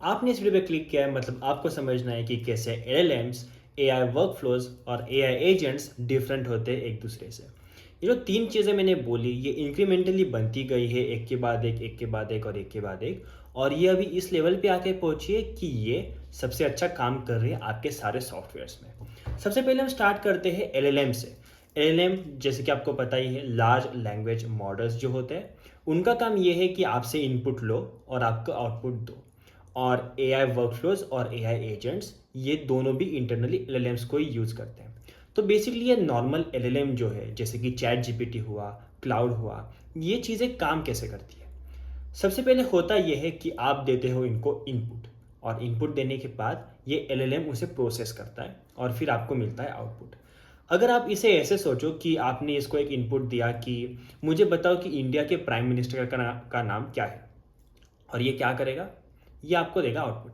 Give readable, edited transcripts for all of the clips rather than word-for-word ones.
आपने इस वीडियो पे क्लिक किया है मतलब आपको समझना है कि कैसे एलएलएम्स, एआई वर्कफ्लोज और एआई एजेंट्स डिफरेंट होते हैं एक दूसरे से। ये जो तीन चीज़ें मैंने बोली ये इंक्रीमेंटली बनती गई है एक के बाद एक के बाद एक और एक के बाद एक, और ये अभी इस लेवल पे आके पहुंची है कि ये सबसे अच्छा काम कर रही है आपके सारे सॉफ्टवेयर्स में। सबसे पहले हम स्टार्ट करते हैं एलएलएम से। एलएलएम जैसे कि आपको पता ही है, लार्ज लैंग्वेज मॉडल्स जो होते हैं उनका काम ये है कि आपसे इनपुट लो और आपको आउटपुट दो। और एआई वर्कफ्लोज और एआई एजेंट्स ये दोनों भी इंटरनली एलएलएम्स को ही यूज़ करते हैं। तो बेसिकली ये नॉर्मल एलएलएम जो है जैसे कि चैट जीपीटी हुआ, क्लाउड हुआ, ये चीज़ें काम कैसे करती है। सबसे पहले होता यह है कि आप देते हो इनको इनपुट, और इनपुट देने के बाद ये एलएलएम उसे प्रोसेस करता है और फिर आपको मिलता है आउटपुट। अगर आप इसे ऐसे सोचो कि आपने इसको एक इनपुट दिया कि मुझे बताओ कि इंडिया के प्राइम मिनिस्टर का नाम क्या है, और ये क्या करेगा, ये आपको देगा आउटपुट।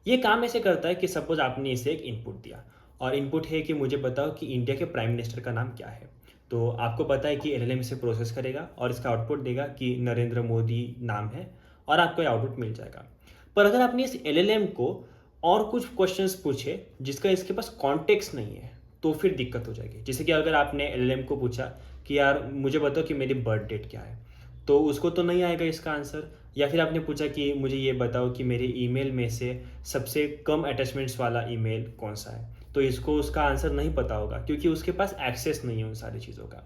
ये काम ऐसे करता है कि सपोज आपने इसे एक इनपुट दिया और इनपुट है कि मुझे बताओ कि इंडिया के प्राइम मिनिस्टर का नाम क्या है। तो आपको पता है कि एलएलएम इसे प्रोसेस करेगा और इसका आउटपुट देगा कि नरेंद्र मोदी नाम है, और आपको ये आउटपुट मिल जाएगा। पर अगर आपने इस एलएलएम को और कुछ क्वेश्चंस पूछे जिसका इसके पास कॉन्टेक्स्ट नहीं है तो फिर दिक्कत हो जाएगी। जैसे कि अगर आपने एलएलएम को पूछा कि यार मुझे बताओ कि मेरी बर्थ डेट क्या है, तो उसको तो नहीं आएगा इसका आंसर। या फिर आपने पूछा कि मुझे ये बताओ कि मेरे ईमेल में से सबसे कम अटैचमेंट्स वाला ईमेल कौन सा है, तो इसको उसका आंसर नहीं पता होगा क्योंकि उसके पास एक्सेस नहीं है उन सारी चीज़ों का।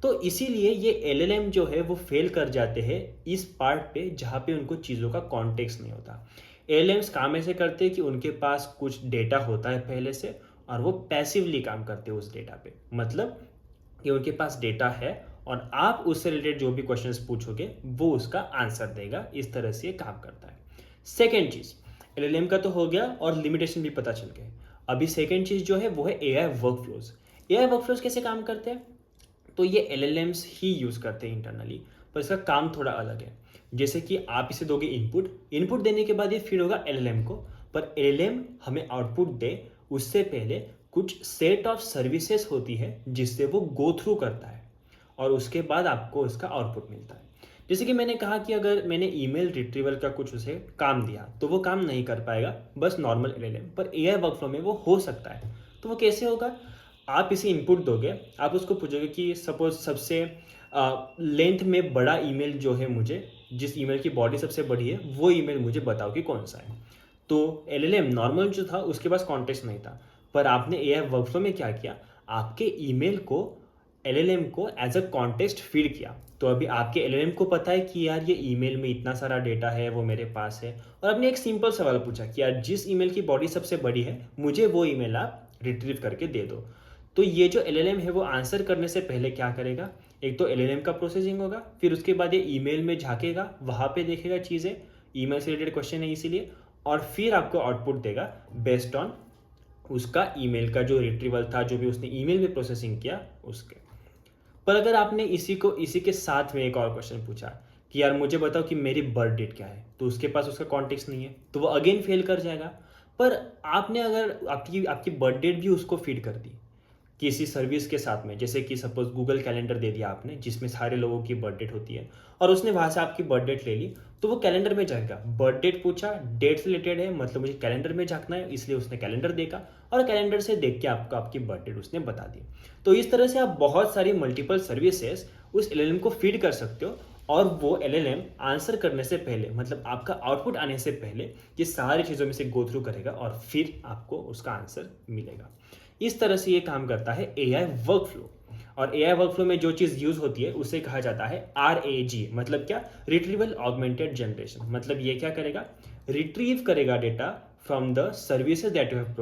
तो इसीलिए ये एलएलएम जो है वो फेल कर जाते हैं इस पार्ट पे जहाँ पे उनको चीज़ों का कॉन्टेक्स्ट नहीं होता। एलएलएम्स काम ऐसे करते हैं कि उनके पास कुछ डेटा होता है पहले से, और वो पैसिवली काम करते हैं उस डेटा पे। मतलब कि उनके पास डेटा है और आप उससे रिलेटेड जो भी क्वेश्चंस पूछोगे वो उसका आंसर देगा। इस तरह से ये काम करता है। सेकेंड चीज़, एलएलएम का तो हो गया और लिमिटेशन भी पता चल गए। अभी सेकेंड चीज़ जो है वो है एआई वर्कफ्लोज। एआई वर्कफ्लोज कैसे काम करते हैं, तो ये एलएलएम्स ही यूज़ करते हैं इंटरनली, पर इसका काम थोड़ा अलग है। जैसे कि आप इसे दोगे इनपुट, इनपुट देने के बाद ये फीड होगा एलएलएम को, पर एलएलएम हमें आउटपुट दे उससे पहले कुछ सेट ऑफ सर्विसेज होती है जिससे वो गो थ्रू करता है, और उसके बाद आपको इसका आउटपुट मिलता है। जैसे कि मैंने कहा कि अगर मैंने ईमेल रिट्रीवल का कुछ उसे काम दिया तो वो काम नहीं कर पाएगा बस नॉर्मल एलएलएम, पर एआई वर्कफ्लो में वो हो सकता है। तो वो कैसे होगा, आप इसे इनपुट दोगे, आप उसको पूछोगे कि सपोज सबसे लेंथ में बड़ा ईमेल जो है, मुझे जिस ईमेल की बॉडी सबसे बड़ी है वो ईमेल मुझे बताओ कि कौन सा है। तो एलएलएम नॉर्मल जो था उसके पास कॉन्टेक्स्ट नहीं था, पर आपने एआई वर्कफ्लो में क्या किया, आपके ईमेल को एलएलएम को एज अ कॉन्टेक्स्ट फीड किया। तो अभी आपके एलएलएम को पता है कि यार ये ईमेल में इतना सारा डेटा है वो मेरे पास है, और आपने एक सिंपल सवाल पूछा कि यार जिस ईमेल की बॉडी सबसे बड़ी है मुझे वो ईमेल आप रिट्रीव करके दे दो। तो ये जो एलएलएम है वो आंसर करने से पहले क्या करेगा, एक तो एलएलएम का प्रोसेसिंग होगा, फिर उसके बाद ये ईमेल में झांकेगा, वहाँ पे देखेगा चीज़ें, ईमेल से रिलेटेड क्वेश्चन है इसीलिए, और फिर आपको आउटपुट देगा बेस्ड ऑन उसका ईमेल का जो रिट्रीवल था, जो भी उसने ईमेल में प्रोसेसिंग किया उसके। पर अगर आपने इसी के साथ में एक और क्वेश्चन पूछा कि यार मुझे बताओ कि मेरी बर्थ डेट क्या है, तो उसके पास उसका कॉन्टेक्स्ट नहीं है तो वो अगेन फेल कर जाएगा। पर आपने अगर आपकी आपकी बर्थ डेट भी उसको फीड कर दी किसी सर्विस के साथ में, जैसे कि सपोज गूगल कैलेंडर दे दिया आपने जिसमें सारे लोगों की बर्थ डेट होती है, और उसने वहां से आपकी बर्थ डेट ले ली, तो वो कैलेंडर में जाएगा। बर्थ डेट पूछा, डेट से रिलेटेड है मतलब मुझे कैलेंडर में झांकना है, इसलिए उसने कैलेंडर देखा और कैलेंडर से देख के आपको आपकी बर्थ डेट उसने बता दी। तो इस तरह से आप बहुत सारी मल्टीपल सर्विसेज उस एलएलएम को फीड कर सकते हो, और वो एलएलएम आंसर करने से पहले मतलब आपका आउटपुट आने से पहले ये सारी चीज़ों में से गो थ्रू करेगा और फिर आपको उसका आंसर मिलेगा। इस तरह से ये काम करता है एआई वर्कफ्लो। और एआई वर्कफ्लो में जो चीज़ यूज होती है उसे कहा जाता है RAG, मतलब क्या, रिट्रीवल ऑगमेंटेड जनरेशन। मतलब ये क्या करेगा, रिट्रीव करेगा data from the services that you have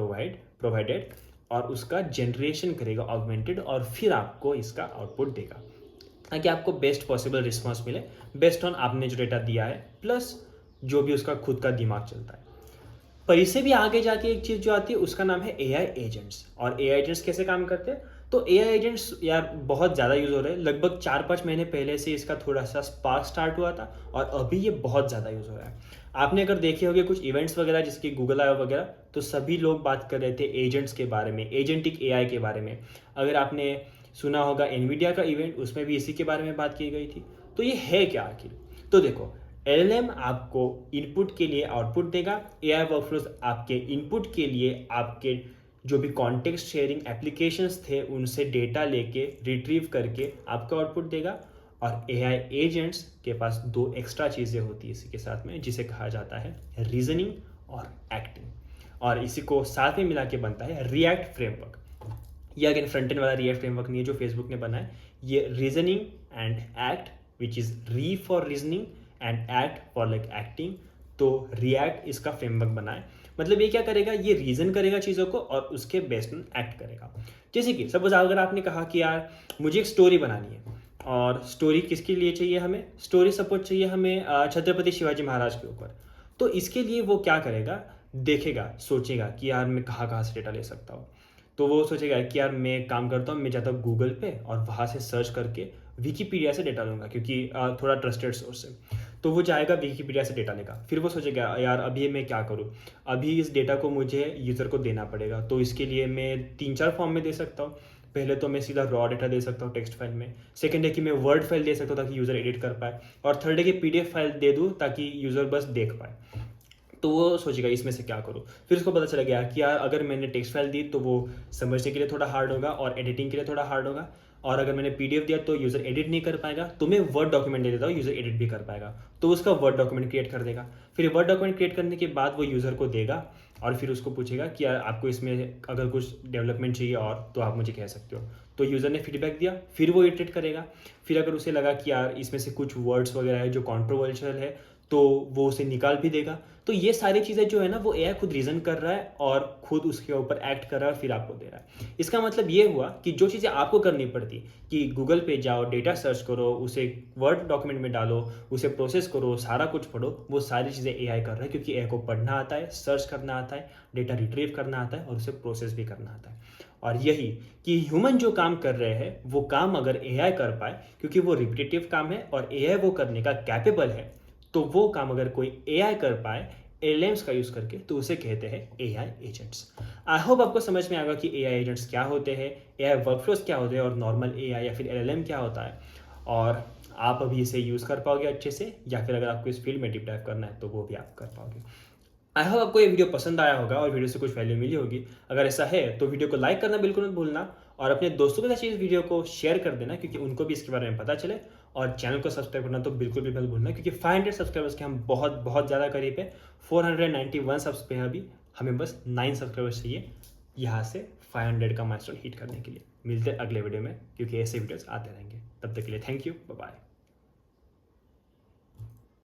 provided, और उसका जनरेशन करेगा ऑगमेंटेड, और फिर आपको इसका आउटपुट देगा ताकि आपको बेस्ट पॉसिबल रिस्पॉन्स मिले बेस्ड ऑन आपने जो डेटा दिया है प्लस जो भी उसका खुद का दिमाग चलता है। पर इससे भी आगे जाके एक चीज़ जो आती है उसका नाम है एआई एजेंट्स। और एआई एजेंट्स कैसे काम करते हैं, तो एआई एजेंट्स यार बहुत ज़्यादा यूज़ हो रहे हैं। लगभग 4-5 महीने पहले से इसका थोड़ा सा स्पार्क स्टार्ट हुआ था और अभी ये बहुत ज़्यादा यूज़ हो रहा है। आपने अगर देखे होंगे कुछ इवेंट्स वगैरह जिसकी गूगल आई वगैरह, तो सभी लोग बात कर रहे थे एजेंट्स के बारे में, एजेंटिक एआई के बारे में। अगर आपने सुना होगा एनवीडिया का इवेंट, उसमें भी इसी के बारे में बात की गई थी। तो ये है क्या आखिर, तो देखो, एलएलएम आपको इनपुट के लिए आउटपुट देगा, एआई वर्कफ्लोज आपके इनपुट के लिए आपके जो भी कॉन्टेक्स्ट शेयरिंग एप्लीकेशंस थे उनसे डेटा लेके रिट्रीव करके आपको आउटपुट देगा। और एआई एजेंट्स के पास दो एक्स्ट्रा चीज़ें होती है इसी के साथ में, जिसे कहा जाता है रीजनिंग और एक्टिंग, और इसी को साथ में मिला के बनता है रिएक्ट फ्रेमवर्क। ये अगेन फ्रंट एंड वाला रिएक्ट फ्रेमवर्क नहीं है जो फेसबुक ने बनाया, ये reasoning and act which is re for reasoning and act for like acting. तो रिएक्ट इसका फ्रेमवर्क बनाए, मतलब ये क्या करेगा, ये रीजन करेगा चीज़ों को और उसके बेस्ड में एक्ट करेगा। जैसे कि सपोज अगर आपने कहा कि यार मुझे एक स्टोरी बनानी है, और स्टोरी किसके लिए चाहिए हमें, स्टोरी सपोज चाहिए हमें छत्रपति शिवाजी महाराज के ऊपर। तो इसके लिए वो क्या करेगा, देखेगा, सोचेगा कि यार मैं कहाँ कहाँ से डेटा ले सकता हूँ। तो वो सोचेगा कि यार मैं एक काम करता हूँ, मैं जाता हूँ गूगल पे और वहाँ से सर्च करके विकीपीडिया से डेटा लूँगा, क्योंकि थोड़ा ट्रस्टेड सोर्स है। तो वो जाएगा विकीपीडिया से डेटा लेगा, फिर वो सोचेगा यार अभी मैं क्या करूँ, अभी इस डेटा को मुझे यूज़र को देना पड़ेगा। तो इसके लिए मैं 3-4 फॉर्म में दे सकता हूँ। पहले तो मैं सीधा रॉ डेटा दे सकता हूँ टेक्स्ट फाइल में, सेकंड है कि मैं वर्ड फाइल दे सकता हूँ ताकि यूज़र एडिट कर पाए, और थर्ड है कि पीडीएफ फाइल दे दूँ ताकि यूज़र बस देख पाए। तो वो सोचेगा इसमें से क्या करूँ। फिर उसको पता चला गया कि यार अगर मैंने टेक्स्ट फाइल दी तो वो समझने के लिए थोड़ा हार्ड होगा और एडिटिंग के लिए थोड़ा हार्ड होगा, और अगर मैंने पीडीएफ दिया तो यूज़र एडिट नहीं कर पाएगा, तो मैं वर्ड डॉक्यूमेंट दे देता हूँ, यूज़र एडिट भी कर पाएगा। तो उसका वर्ड डॉक्यूमेंट क्रिएट कर देगा। फिर वर्ड डॉक्यूमेंट क्रिएट करने के बाद वो यूज़र को देगा और फिर उसको पूछेगा कि यार आपको इसमें अगर कुछ डेवलपमेंट चाहिए और तो आप मुझे कह सकते हो। तो यूज़र ने फीडबैक दिया, फिर वो इटरेट करेगा। फिर अगर उसे लगा कि यार इसमें से कुछ वर्ड्स वगैरह है जो कॉन्ट्रोवर्शियल है तो वो उसे निकाल भी देगा। तो ये सारी चीज़ें जो है ना वो एआई खुद रीज़न कर रहा है और खुद उसके ऊपर एक्ट कर रहा है और फिर आपको दे रहा है। इसका मतलब ये हुआ कि जो चीज़ें आपको करनी पड़ती कि गूगल पे जाओ, डेटा सर्च करो, उसे वर्ड डॉक्यूमेंट में डालो, उसे प्रोसेस करो, सारा कुछ पढ़ो, वो सारी चीज़ें एआई कर रहा है, क्योंकि एआई को पढ़ना आता है, सर्च करना आता है, डेटा रिट्रीव करना आता है और उसे प्रोसेस भी करना आता है। और यही कि ह्यूमन जो काम कर रहे हैं वो काम अगर एआई कर पाए, क्योंकि वो रिपीटेटिव काम है और एआई वो करने का कैपेबल है, तो वो काम अगर कोई एआई कर पाए एलएम्स का यूज करके, तो उसे कहते हैं एआई एजेंट्स। आई होप आपको समझ में आएगा कि एआई एजेंट्स क्या होते हैं, एआई वर्कफ्लोज क्या होते हैं और नॉर्मल एआई या फिर एलएलएम क्या होता है, और आप अभी इसे यूज कर पाओगे अच्छे से, या फिर अगर आपको इस फील्ड में डीप डाइव करना है तो वो भी आप कर पाओगे। आई होप आपको ये वीडियो पसंद आया होगा और वीडियो से कुछ वैल्यू मिली होगी। अगर ऐसा है तो वीडियो को लाइक करना बिल्कुल मत भूलना, और अपने दोस्तों के साथ इस वीडियो को शेयर कर देना, क्योंकि उनको भी इसके बारे में पता चले। और चैनल को सब्सक्राइब करना तो बिल्कुल भी मत भूलना, क्योंकि 500 सब्सक्राइबर्स के हम बहुत बहुत ज़्यादा करीब है। 491 सब्स पे हैं अभी, हमें बस 9 सब्सक्राइबर्स चाहिए यहाँ से 500 का माइलस्टोन हिट करने के लिए। मिलते हैं अगले वीडियो में, क्योंकि ऐसे वीडियोस आते रहेंगे। तब तक के लिए थैंक यू, बाय बाय।